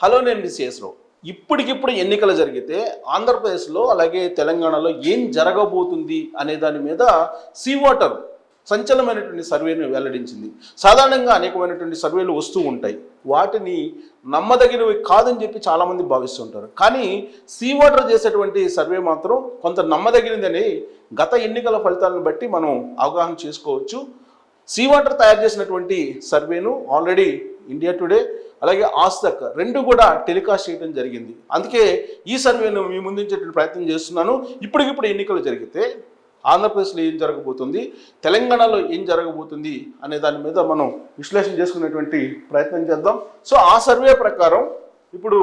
Hello, నేను మీ సిఎస్రావు. ఇప్పటికిప్పుడు ఎన్నికలు జరిగితే ఆంధ్రప్రదేశ్లో అలాగే తెలంగాణలో ఏం జరగబోతుంది అనే దాని మీద సీ వాటర్ సంచలనమైనటువంటి సర్వేను వెల్లడించింది. సాధారణంగా అనేకమైనటువంటి సర్వేలు వస్తూ ఉంటాయి, వాటిని నమ్మదగినవి కాదని చెప్పి చాలామంది భావిస్తుంటారు. కానీ సీ వాటర్ చేసేటువంటి సర్వే మాత్రం కొంత నమ్మదగినదని గత ఎన్నికల ఫలితాలను బట్టి మనం అవగాహన చేసుకోవచ్చు. సీ వాటర్ తయారు చేసినటువంటి సర్వేను ఆల్రెడీ ఇండియా టుడే అలాగే ఆజ్తక్ రెండు కూడా టెలికాస్ట్ చేయడం జరిగింది. అందుకే ఈ సర్వేను మీ ముందుంచేటువంటి ప్రయత్నం చేస్తున్నాను. ఇప్పటికిప్పుడు ఎన్నికలు జరిగితే ఆంధ్రప్రదేశ్లో ఏం జరగబోతుంది, తెలంగాణలో ఏం జరగబోతుంది అనే దాని మీద మనం విశ్లేషణ చేసుకునేటువంటి ప్రయత్నం చేద్దాం. సో ఆ సర్వే ప్రకారం ఇప్పుడు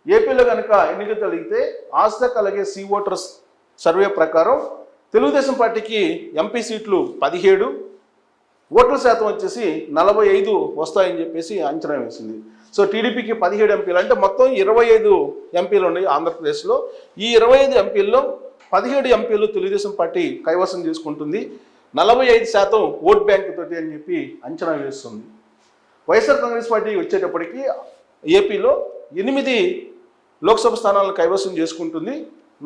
ఏపీలో కనుక ఎన్నికలు జరిగితే ఆజ్తక్ అలాగే సీ వాటర్స్ సర్వే ప్రకారం తెలుగుదేశం పార్టీకి ఎంపీ సీట్లు 17, ఓట్ల శాతం వచ్చేసి 45 వస్తాయని చెప్పేసి అంచనా వేసింది. సో టీడీపీకి 17 ఎంపీలు, అంటే మొత్తం 25 ఎంపీలు ఉన్నాయి ఆంధ్రప్రదేశ్లో. ఈ 25 ఎంపీల్లో 17 ఎంపీలు తెలుగుదేశం పార్టీ కైవసం చేసుకుంటుంది. 45% ఓట్ బ్యాంక్ తోటి అని చెప్పి అంచనా వేస్తుంది. వైఎస్ఆర్ కాంగ్రెస్ పార్టీ వచ్చేటప్పటికి ఏపీలో 8 లోక్సభ స్థానాలను కైవసం చేసుకుంటుంది.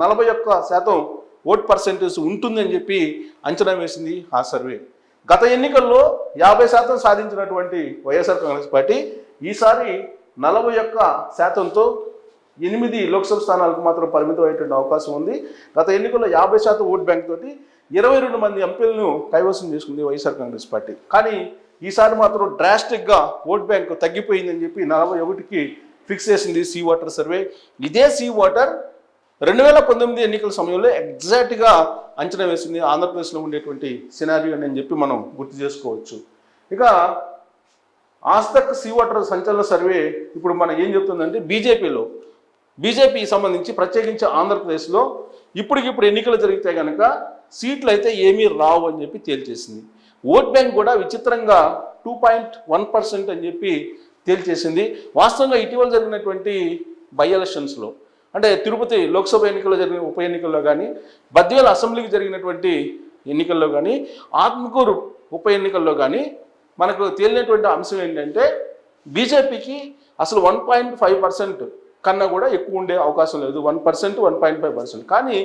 41% ఓట్ పర్సెంటేజ్ ఉంటుందని చెప్పి అంచనా వేసింది ఆ సర్వే. గత ఎన్నికల్లో 50% సాధించినటువంటి వైఎస్ఆర్ కాంగ్రెస్ పార్టీ ఈసారి 41%తో 8 లోక్సభ స్థానాలకు మాత్రం పరిమితం అయ్యేటువంటి అవకాశం ఉంది. గత ఎన్నికల్లో 50% ఓట్ బ్యాంక్ తోటి 22 మంది ఎంపీలను కైవసం చేసుకుంది వైఎస్ఆర్ కాంగ్రెస్ పార్టీ. కానీ ఈసారి మాత్రం డ్రాస్టిక్గా ఓట్ బ్యాంక్ తగ్గిపోయిందని చెప్పి 41కి ఫిక్స్ చేసింది సీ వాటర్ సర్వే. ఇదే సీ వాటర్ 2019 ఎన్నికల సమయంలో ఎగ్జాక్ట్గా అంచనా వేసింది ఆంధ్రప్రదేశ్లో ఉండేటువంటి సినారియో అని చెప్పి మనం గుర్తు చేసుకోవచ్చు. ఇక ఆజ్తక్ సీ వాటర్ సంచలన సర్వే ఇప్పుడు మనం ఏం చెప్తుందంటే బీజేపీ సంబంధించి ప్రత్యేకించి ఆంధ్రప్రదేశ్లో ఇప్పటికిప్పుడు ఎన్నికలు జరిగితే కనుక సీట్లు అయితే ఏమీ రావు అని చెప్పి తేల్చేసింది. ఓట్ బ్యాంక్ కూడా విచిత్రంగా 2.1% అని చెప్పి తేల్చేసింది. వాస్తవంగా ఇటీవల జరిగినటువంటి బై ఎలక్షన్స్లో, అంటే తిరుపతి లోక్సభ ఎన్నికల్లో జరిగిన ఉప ఎన్నికల్లో కానీ, బద్వేల్ అసెంబ్లీకి జరిగినటువంటి ఎన్నికల్లో కానీ, ఆత్మకూరు ఉప ఎన్నికల్లో కానీ మనకు తేలినటువంటి అంశం ఏంటంటే బీజేపీకి అసలు 1.5% కన్నా కూడా ఎక్కువ ఉండే అవకాశం లేదు. 1%, 1.5%. కానీ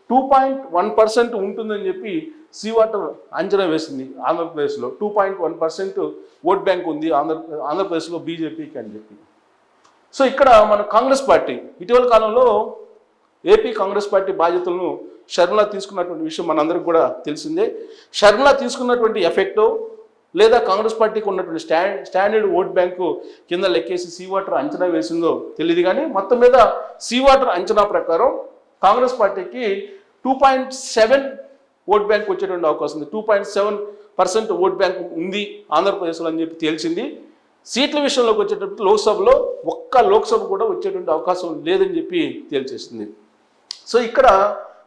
2.1% ఉంటుందని చెప్పి సీ వాటర్ అంచనా వేసింది ఆంధ్రప్రదేశ్లో. 2.1% ఓట్ బ్యాంక్ ఉంది ఆంధ్రప్రదేశ్లో బీజేపీకి అని చెప్పి. సో ఇక్కడ మన కాంగ్రెస్ పార్టీ ఇటీవల కాలంలో ఏపీ కాంగ్రెస్ పార్టీ బాధ్యతలను షర్మిల తీసుకున్నటువంటి విషయం మనందరికి కూడా తెలిసిందే. షర్మిల తీసుకున్నటువంటి ఎఫెక్టు లేదా కాంగ్రెస్ పార్టీకి ఉన్నటువంటి స్టాండర్డ్ ఓట్ బ్యాంకు కింద లెక్కేసి సీ వాటర్ అంచనా వేసిందో తెలియదు. కానీ మొత్తం మీద సీ వాటర్ అంచనా ప్రకారం కాంగ్రెస్ పార్టీకి 2.7 ఓట్ బ్యాంక్ వచ్చేటువంటి అవకాశం ఉంది. 2.7% ఓట్ బ్యాంక్ ఉంది ఆంధ్రప్రదేశ్లో అని చెప్పి తేల్చింది. సీట్ల విషయంలోకి వచ్చేటప్పుడు లోక్సభలో ఒక్క లోక్సభ కూడా వచ్చేటువంటి అవకాశం లేదని చెప్పి తేల్చేస్తుంది. సో ఇక్కడ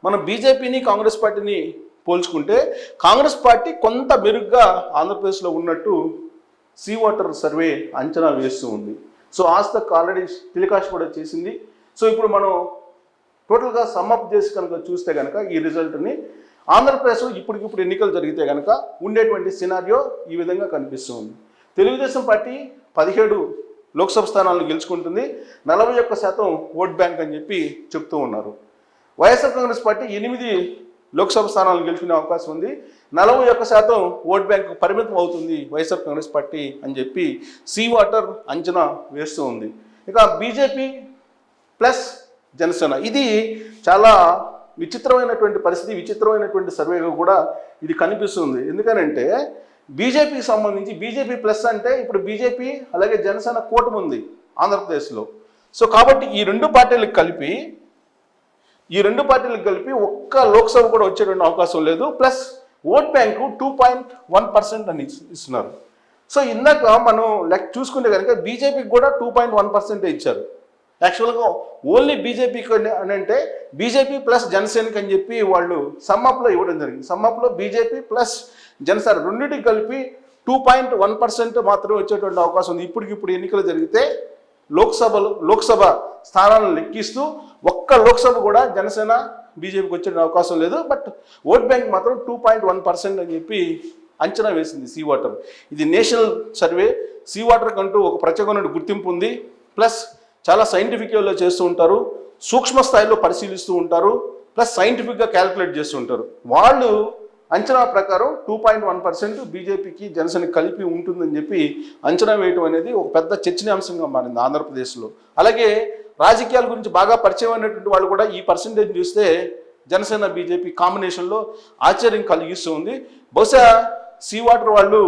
మనం బీజేపీని కాంగ్రెస్ పార్టీని పోల్చుకుంటే కాంగ్రెస్ పార్టీ కొంత మెరుగ్గా ఆంధ్రప్రదేశ్లో ఉన్నట్టు సీ వాటర్ సర్వే అంచనా వేస్తూ ఉంది. సో ఆజ్తక్ ఆల్రెడీ టెలికాస్ట్ కూడా చేసింది. సో ఇప్పుడు మనం టోటల్గా సమ్మప్ చేసి కనుక చూస్తే కనుక ఈ రిజల్ట్ని ఆంధ్రప్రదేశ్లో ఇప్పటికిప్పుడు ఎన్నికలు జరిగితే కనుక ఉండేటువంటి సినారియో ఈ విధంగా కనిపిస్తుంది. తెలుగుదేశం పార్టీ 17 లోక్సభ స్థానాలను గెలుచుకుంటుంది, 41% ఓట్ బ్యాంక్ అని చెప్పి చెప్తూ ఉన్నారు. వైఎస్ఆర్ కాంగ్రెస్ పార్టీ 8 లోక్సభ స్థానాలను గెలుచుకునే అవకాశం ఉంది, 41% ఓట్ బ్యాంక్ పరిమితం అవుతుంది వైఎస్ఆర్ కాంగ్రెస్ పార్టీ అని చెప్పి సీ వాటర్ అంచనా వేస్తూ ఉంది. ఇక బీజేపీ ప్లస్ జనసేన, ఇది చాలా విచిత్రమైనటువంటి పరిస్థితి, విచిత్రమైనటువంటి సర్వేగా కూడా ఇది కనిపిస్తుంది. ఎందుకనంటే బీజేపీకి సంబంధించి బీజేపీ ప్లస్ అంటే ఇప్పుడు బీజేపీ అలాగే జనసేన కూటమి ఉంది ఆంధ్రప్రదేశ్లో. సో కాబట్టి ఈ రెండు పార్టీలకు కలిపి ఒక్క లోక్సభ కూడా వచ్చేటువంటి అవకాశం లేదు. ప్లస్ ఓట్ బ్యాంకు 2.1% అని ఇస్తున్నారు. సో ఇందాక మనం చూసుకుంటే కనుక బీజేపీకి కూడా 2.1% ఇచ్చారు. యాక్చువల్గా ఓన్లీ బీజేపీకి అని అంటే బీజేపీ ప్లస్ జనసేనకి అని చెప్పి వాళ్ళు సమ్మప్లో ఇవ్వడం జరిగింది. సమ్మప్లో బీజేపీ ప్లస్ జనసేన రెండింటికి కలిపి 2.1% మాత్రమే వచ్చేటువంటి అవకాశం ఉంది. ఇప్పటికిప్పుడు ఎన్నికలు జరిగితే లోక్సభ స్థానాలను లెక్కిస్తూ ఒక్క లోక్సభ కూడా జనసేన బీజేపీకి వచ్చే అవకాశం లేదు. బట్ ఓట్ బ్యాంక్ మాత్రం 2.1% అని చెప్పి అంచనా వేసింది సీ వాటర్. ఇది నేషనల్ సర్వే. సీ వాటర్ కంటూ ఒక ప్రత్యేకమైన గుర్తింపు ఉంది. ప్లస్ చాలా సైంటిఫిక్ వేలో చేస్తూ ఉంటారు, సూక్ష్మ స్థాయిలో పరిశీలిస్తూ ఉంటారు, ప్లస్ సైంటిఫిక్గా క్యాలిక్యులేట్ చేస్తూ ఉంటారు. వాళ్ళు అంచనా ప్రకారం 2.1% బీజేపీకి జనసేనకి కలిపి ఉంటుందని చెప్పి అంచనా వేయటం అనేది ఒక పెద్ద చర్చనీయాంశంగా మారింది ఆంధ్రప్రదేశ్లో. అలాగే రాజకీయాల గురించి బాగా పరిచయం అయినటువంటి వాళ్ళు కూడా ఈ పర్సంటేజ్ చూస్తే జనసేన బీజేపీ కాంబినేషన్లో ఆశ్చర్యం కలిగిస్తూ ఉంది. బహుశా సీవాటర్ వాళ్ళు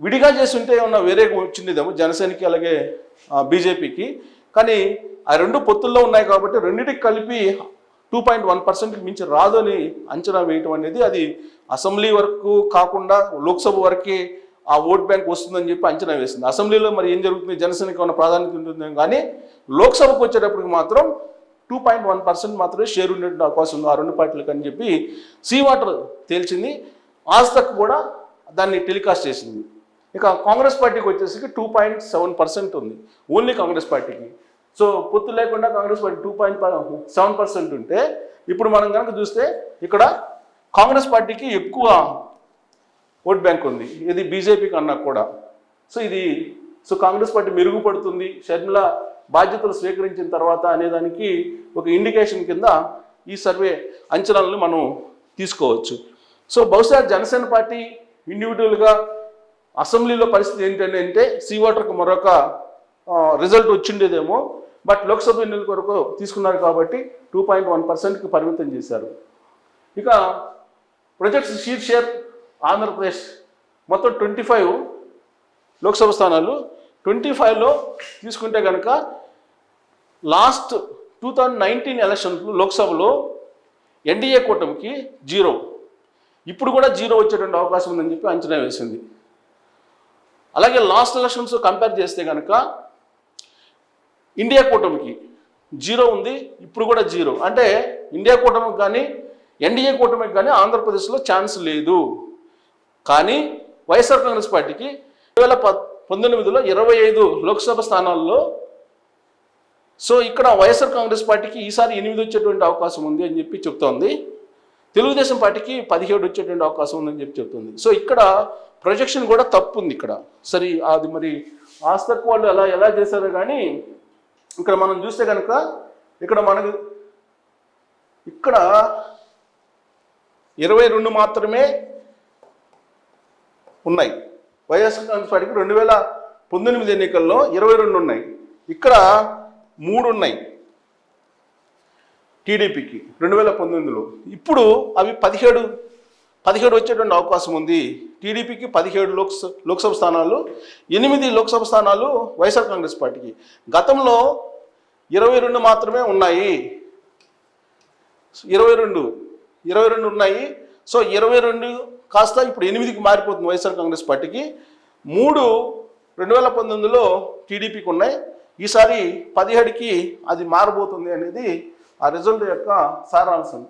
విడిగా చేసి ఉంటే ఏమన్నా వేరే వచ్చిందేమో జనసేనకి అలాగే బీజేపీకి. కానీ ఆ రెండు పొత్తుల్లో ఉన్నాయి కాబట్టి రెండింటికి కలిపి 2.1%కి మించి రాదు అని అంచనా వేయటం అనేది అది అసెంబ్లీ వరకు కాకుండా లోక్సభ వరకే ఆ ఓట్ బ్యాంక్ వస్తుందని చెప్పి అంచనా వేసింది. అసెంబ్లీలో మరి ఏం జరుగుతుంది, జనసేనకి ఏమైనా ప్రాధాన్యత ఉంటుంది, కానీ లోక్సభకు వచ్చేటప్పటికి మాత్రం 2.1% మాత్రమే షేర్ ఉండేటువంటి అవకాశం ఉంది ఆ రెండు పార్టీలకు అని చెప్పి సీవాటర్ తేల్చింది. ఆజ్ తక్ కూడా దాన్ని టెలికాస్ట్ చేసింది. ఇక కాంగ్రెస్ పార్టీకి వచ్చేసరికి 2.7% ఉంది ఓన్లీ కాంగ్రెస్ పార్టీకి. సో పొత్తు లేకుండా కాంగ్రెస్ పార్టీ 2.7% ఉంటే ఇప్పుడు మనం కనుక చూస్తే ఇక్కడ కాంగ్రెస్ పార్టీకి ఎక్కువ ఓట్ బ్యాంక్ ఉంది, ఇది బీజేపీ కన్నా కూడా. సో కాంగ్రెస్ పార్టీ మెరుగుపడుతుంది షర్మిల బాధ్యతలు స్వీకరించిన తర్వాత అనేదానికి ఒక ఇండికేషన్ కింద ఈ సర్వే అంచనాలను మనం తీసుకోవచ్చు. సో బహుశా జనసేన పార్టీ ఇండివిజువల్గా అసెంబ్లీలో పరిస్థితి ఏంటంటే సీవాటర్కి మరొక రిజల్ట్ వచ్చిండేదేమో, బట్ లోక్సభ ఎన్నికల కొరకు తీసుకున్నారు కాబట్టి 2.1%కి పరిమితం చేశారు. ఇక ప్రొజెక్ట్స్ సీట్ షేర్ ఆంధ్రప్రదేశ్ మొత్తం 25 లోక్సభ స్థానాలు. 25లో తీసుకుంటే కనుక లాస్ట్ 2019 ఎలక్షన్లు లోక్సభలో ఎన్డీఏ కూటమికి 0, ఇప్పుడు కూడా 0 వచ్చేటువంటి అవకాశం ఉందని చెప్పి అంచనా వేసింది. అలాగే లాస్ట్ ఎలక్షన్స్ కంపేర్ చేస్తే కనుక ఇండియా కూటమికి 0 ఉంది, ఇప్పుడు కూడా 0. అంటే ఇండియా కూటమికి కానీ ఎన్డీఏ కూటమికి కానీ ఆంధ్రప్రదేశ్లో ఛాన్స్ లేదు. కానీ వైఎస్ఆర్ కాంగ్రెస్ పార్టీకి 2019లో 25 లోక్సభ స్థానాల్లో, సో ఇక్కడ వైఎస్ఆర్ కాంగ్రెస్ పార్టీకి ఈసారి 8 వచ్చేటువంటి అవకాశం ఉంది అని చెప్పి చెప్తోంది. తెలుగుదేశం పార్టీకి 17 వచ్చేటువంటి అవకాశం ఉందని చెప్పి చెప్తుంది. సో ఇక్కడ ప్రొజెక్షన్ కూడా తప్పు ఉంది ఇక్కడ. సరే అది మరి ఆస్తక్ వాళ్ళు ఎలా చేశారో కానీ ఇక్కడ మనం చూస్తే కనుక ఇక్కడ 22 మాత్రమే ఉన్నాయి. వైఎస్ఆర్ కాంగ్రెస్ పార్టీకి 2019 ఎన్నికల్లో 22 ఉన్నాయి, ఇక్కడ 3 ఉన్నాయి టీడీపీకి 2019లో. ఇప్పుడు అవి 17 వచ్చేటువంటి అవకాశం ఉంది. టీడీపీకి 17 లోక్సభ స్థానాలు, 8 లోక్సభ స్థానాలు వైఎస్ఆర్ కాంగ్రెస్ పార్టీకి. గతంలో 22 మాత్రమే ఉన్నాయి, 22 ఉన్నాయి. సో 22 కాస్త ఇప్పుడు 8కి మారిపోతుంది వైఎస్ఆర్ కాంగ్రెస్ పార్టీకి. 3 2019లో టీడీపీకి ఉన్నాయి, ఈసారి 17కి అది మారబోతుంది అనేది ఆ రిజల్ట్ యొక్క సారాంశం.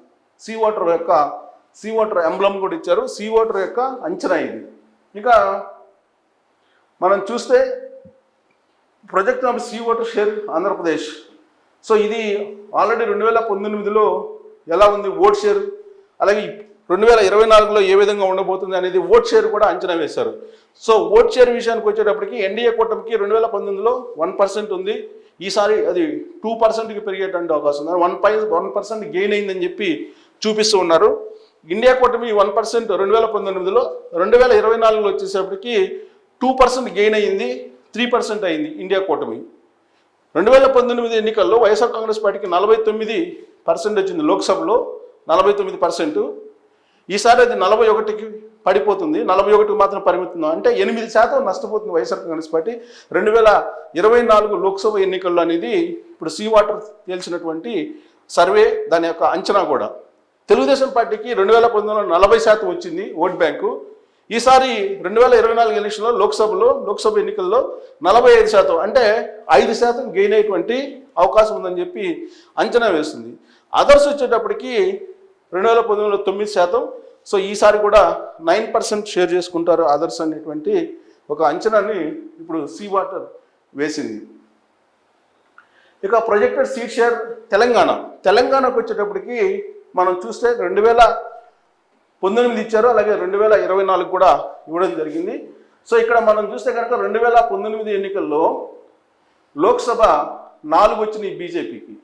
సీవాటర్ ఎంబ్లమ్ కూడా ఇచ్చారు, సీవాటర్ యొక్క అంచనా ఇది. ఇక మనం చూస్తే ప్రొజెక్ట్ ఆఫ్ సీవాటర్ షేర్ ఆంధ్రప్రదేశ్. సో ఇది ఆల్రెడీ 2019లో ఎలా ఉంది ఓట్ షేర్, అలాగే 2024లో ఏ విధంగా ఉండబోతుంది అనేది ఓట్ షేర్ కూడా అంచనా వేశారు. సో ఓట్ షేర్ విషయానికి వచ్చేటప్పటికి ఎన్డీఏ కూటమికి 2019లో 1% ఉంది, ఈసారి అది 2%కి పెరిగేటువంటి అవకాశం ఉంది. 1% గెయిన్ అయిందని చెప్పి చూపిస్తూ ఉన్నారు. ఇండియా కూటమి 1% 2019లో, 2024లో వచ్చేసరికి 2% గెయిన్ అయ్యింది, 3% అయింది ఇండియా కూటమి. 2019 ఎన్నికల్లో వైఎస్ఆర్ కాంగ్రెస్ పార్టీకి 49% వచ్చింది లోక్సభలో, 49%. ఈసారి అది 41కి పడిపోతుంది, 41కి మాత్రం పరిమితం. అంటే 8% నష్టపోతుంది వైఎస్ఆర్ కాంగ్రెస్ పార్టీ 2024 లోక్సభ ఎన్నికల్లో అనేది ఇప్పుడు సీవాటర్ తేల్చినటువంటి సర్వే, దాని యొక్క అంచనా కూడా. తెలుగుదేశం పార్టీకి 2019లో 40% వచ్చింది ఓట్ బ్యాంకు, ఈసారి 2024 ఎలక్షన్లో లోక్సభ ఎన్నికల్లో 45%, అంటే 5% గెయిన్ అయ్యేటువంటి అవకాశం ఉందని చెప్పి అంచనా వేస్తుంది. అదర్స్ వచ్చేటప్పటికి 2019లో 9%, సో ఈసారి కూడా 9% షేర్ చేసుకుంటారు అదర్స్ అనేటువంటి ఒక అంచనాని ఇప్పుడు సీవాటర్ వేసింది. ఇక ప్రొజెక్టెడ్ సీట్ షేర్ తెలంగాణకు వచ్చేటప్పటికి మనం చూస్తే 2019 ఇచ్చారు, అలాగే 2024 కూడా ఇవ్వడం జరిగింది. సో ఇక్కడ మనం చూస్తే కనుక 2019 ఎన్నికల్లో లోక్సభ 4 వచ్చినాయి బీజేపీకి.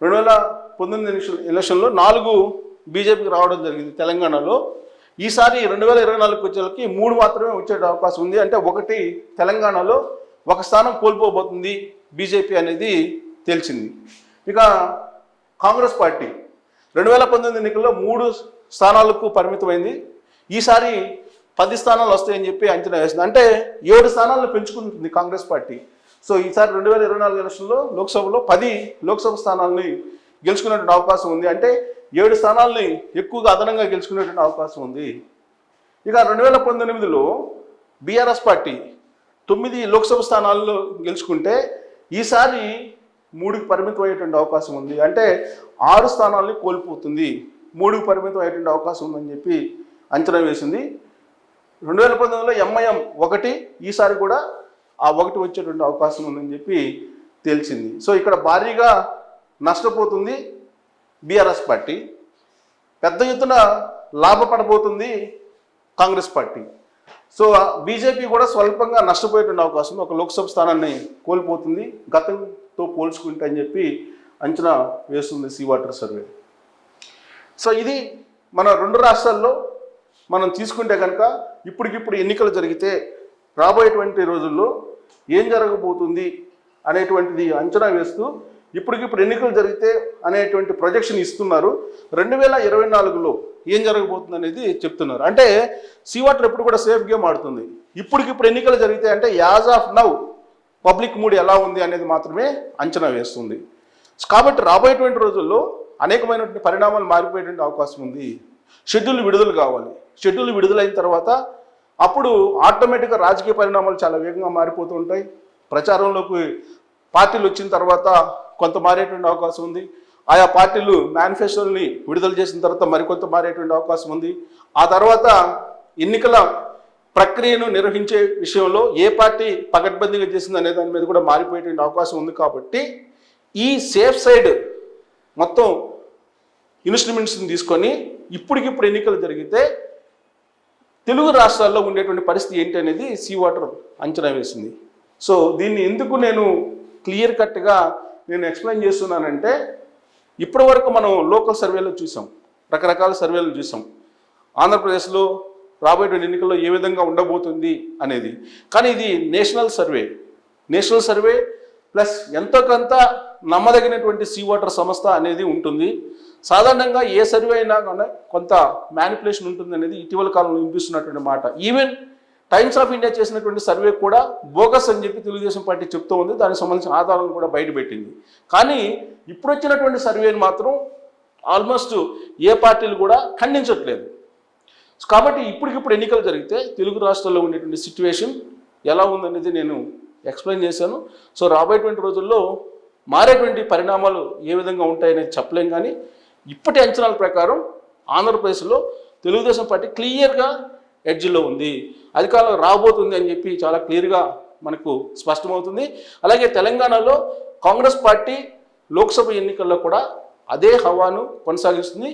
2019 ఎలక్షన్లో 4 బీజేపీకి రావడం జరిగింది తెలంగాణలో. ఈసారి 2024 వచ్చేకి 3 మాత్రమే వచ్చే అవకాశం ఉంది. అంటే ఒకటి తెలంగాణలో 1 స్థానం కోల్పోబోతుంది బీజేపీ అనేది తేల్చింది. ఇక కాంగ్రెస్ పార్టీ 2019 ఎన్నికల్లో 3 స్థానాలకు పరిమితమైంది. ఈసారి 10 స్థానాలు వస్తాయని చెప్పి అంచనా వేసింది. అంటే 7 స్థానాలను పెంచుకుంటుంది కాంగ్రెస్ పార్టీ. సో ఈసారి 2024 ఎలక్షన్లో లోక్సభలో 10 లోక్సభ స్థానాలని గెలుచుకునేటువంటి అవకాశం ఉంది. అంటే 7 స్థానాలని ఎక్కువగా అదనంగా గెలుచుకునేటువంటి అవకాశం ఉంది. ఇక 2019లో బీఆర్ఎస్ పార్టీ 9 లోక్సభ స్థానాల్లో గెలుచుకుంటే ఈసారి 3కి పరిమితం అయ్యేటువంటి అవకాశం ఉంది. అంటే 6 స్థానాలని కోల్పోతుంది, 3కి పరిమితం అయ్యేటువంటి అవకాశం ఉందని చెప్పి అంచనా వేసింది. 2019లో ఎంఐఎం 1, ఈసారి కూడా ఆ 1 వచ్చేటువంటి అవకాశం ఉందని చెప్పి తేల్చింది. సో ఇక్కడ భారీగా నష్టపోతుంది బీఆర్ఎస్ పార్టీ, పెద్ద ఎత్తున లాభపడబోతుంది కాంగ్రెస్ పార్టీ. సో బీజేపీ కూడా స్వల్పంగా నష్టపోయేటువంటి అవకాశం, ఒక లోక్సభ స్థానాన్ని కోల్పోతుంది గతంతో పోల్చుకుంటే అని చెప్పి అంచనా వేస్తుంది సీ వాటర్ సర్వే. సో ఇది మన 2 రాష్ట్రాల్లో మనం తీసుకుంటే కనుక ఇప్పటికిప్పుడు ఎన్నికలు జరిగితే రాబోయేటువంటి రోజుల్లో ఏం జరగబోతుంది అనేటువంటిది అంచనా వేస్తూ ఇప్పటికిప్పుడు ఎన్నికలు జరిగితే అనేటువంటి ప్రొజెక్షన్ ఇస్తున్నారు. 2024లో ఏం జరగబోతుంది అనేది చెప్తున్నారు. అంటే సీ వాటర్ ఎప్పుడు కూడా సేఫ్ గేమ్ ఆడుతుంది. ఇప్పటికిప్పుడు ఎన్నికలు జరిగితే అంటే as of now public mood ఎలా ఉంది అనేది మాత్రమే అంచనా వేస్తుంది. కాబట్టి రాబోయేటువంటి రోజుల్లో అనేకమైనటువంటి పరిణామాలు మారిపోయేటువంటి అవకాశం ఉంది. షెడ్యూల్ విడుదల కావాలి. షెడ్యూల్ విడుదలైన తర్వాత అప్పుడు ఆటోమేటిక్గా రాజకీయ పరిణామాలు చాలా వేగంగా మారిపోతూ ఉంటాయి. ప్రచారంలోకి పార్టీలు వచ్చిన తర్వాత కొంత మారేటువంటి అవకాశం ఉంది. ఆయా పార్టీలు మేనిఫెస్టోని విడుదల చేసిన తర్వాత మరికొంత మారేటువంటి అవకాశం ఉంది. ఆ తర్వాత ఎన్నికల ప్రక్రియను నిర్వహించే విషయంలో ఏ పార్టీ పకడ్బందీగా చేసింది అనే దాని మీద కూడా మారిపోయేటువంటి అవకాశం ఉంది. కాబట్టి ఈ సేఫ్ సైడ్ మొత్తం ఇన్స్ట్రుమెంట్స్ని తీసుకొని ఇప్పటికిప్పుడు ఎన్నికలు జరిగితే తెలుగు రాష్ట్రాల్లో ఉండేటువంటి పరిస్థితి ఏంటి అనేది సీ వాటర్ అంచనా వేసింది. సో దీన్ని ఎందుకు నేను క్లియర్ కట్గా ఎక్స్ప్లెయిన్ చేస్తున్నానంటే ఇప్పటి వరకు మనం లోకల్ సర్వేలో చూసాం, రకరకాల సర్వేలు చూసాం, ఆంధ్రప్రదేశ్లో రాబోయే ఎన్నికల్లో ఏ విధంగా ఉండబోతుంది అనేది. కానీ ఇది నేషనల్ సర్వే ప్లస్ ఎంతో కొంత నమ్మదగినటువంటి సీ వాటర్ సంస్థ అనేది ఉంటుంది. సాధారణంగా ఏ సర్వే అయినా కానీ కొంత మ్యానిపులేషన్ ఉంటుంది అనేది ఇటీవల కాలంలో వినిపిస్తున్నటువంటి మాట. ఈవెన్ టైమ్స్ ఆఫ్ ఇండియా చేసినటువంటి సర్వే కూడా బోగస్ అని చెప్పి తెలుగుదేశం పార్టీ చెప్తూ ఉంది. దానికి సంబంధించిన ఆధారాలను కూడా బయటపెట్టింది. కానీ ఇప్పుడు వచ్చినటువంటి సర్వేని మాత్రం ఆల్మోస్ట్ ఏ పార్టీలు కూడా ఖండించట్లేదు. కాబట్టి ఇప్పటికిప్పుడు ఎన్నికలు జరిగితే తెలుగు రాష్ట్రాల్లో ఉండేటువంటి సిచ్యువేషన్ ఎలా ఉందనేది నేను ఎక్స్ప్లెయిన్ చేశాను. సో రాబోయేటువంటి రోజుల్లో మారేటువంటి పరిణామాలు ఏ విధంగా ఉంటాయనేది చెప్పలేం. కానీ ఇప్పటి అంచనాల ప్రకారం ఆంధ్రప్రదేశ్లో తెలుగుదేశం పార్టీ క్లియర్గా ఎడ్జ్లో ఉంది, అధికారంలో రాబోతుంది అని చెప్పి చాలా క్లియర్గా మనకు స్పష్టమవుతుంది. అలాగే తెలంగాణలో కాంగ్రెస్ పార్టీ లోక్సభ ఎన్నికల్లో కూడా అదే హవాను కొనసాగిస్తుంది.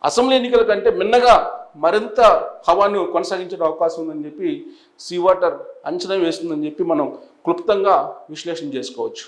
అసెంబ్లీ ఎన్నికల కంటే మిన్నగా మరింత హవాను కొనసాగించే అవకాశం ఉందని చెప్పి సీ వాటర్ అంచనా వేస్తుందని చెప్పి మనం క్లుప్తంగా విశ్లేషణ చేసుకోవచ్చు.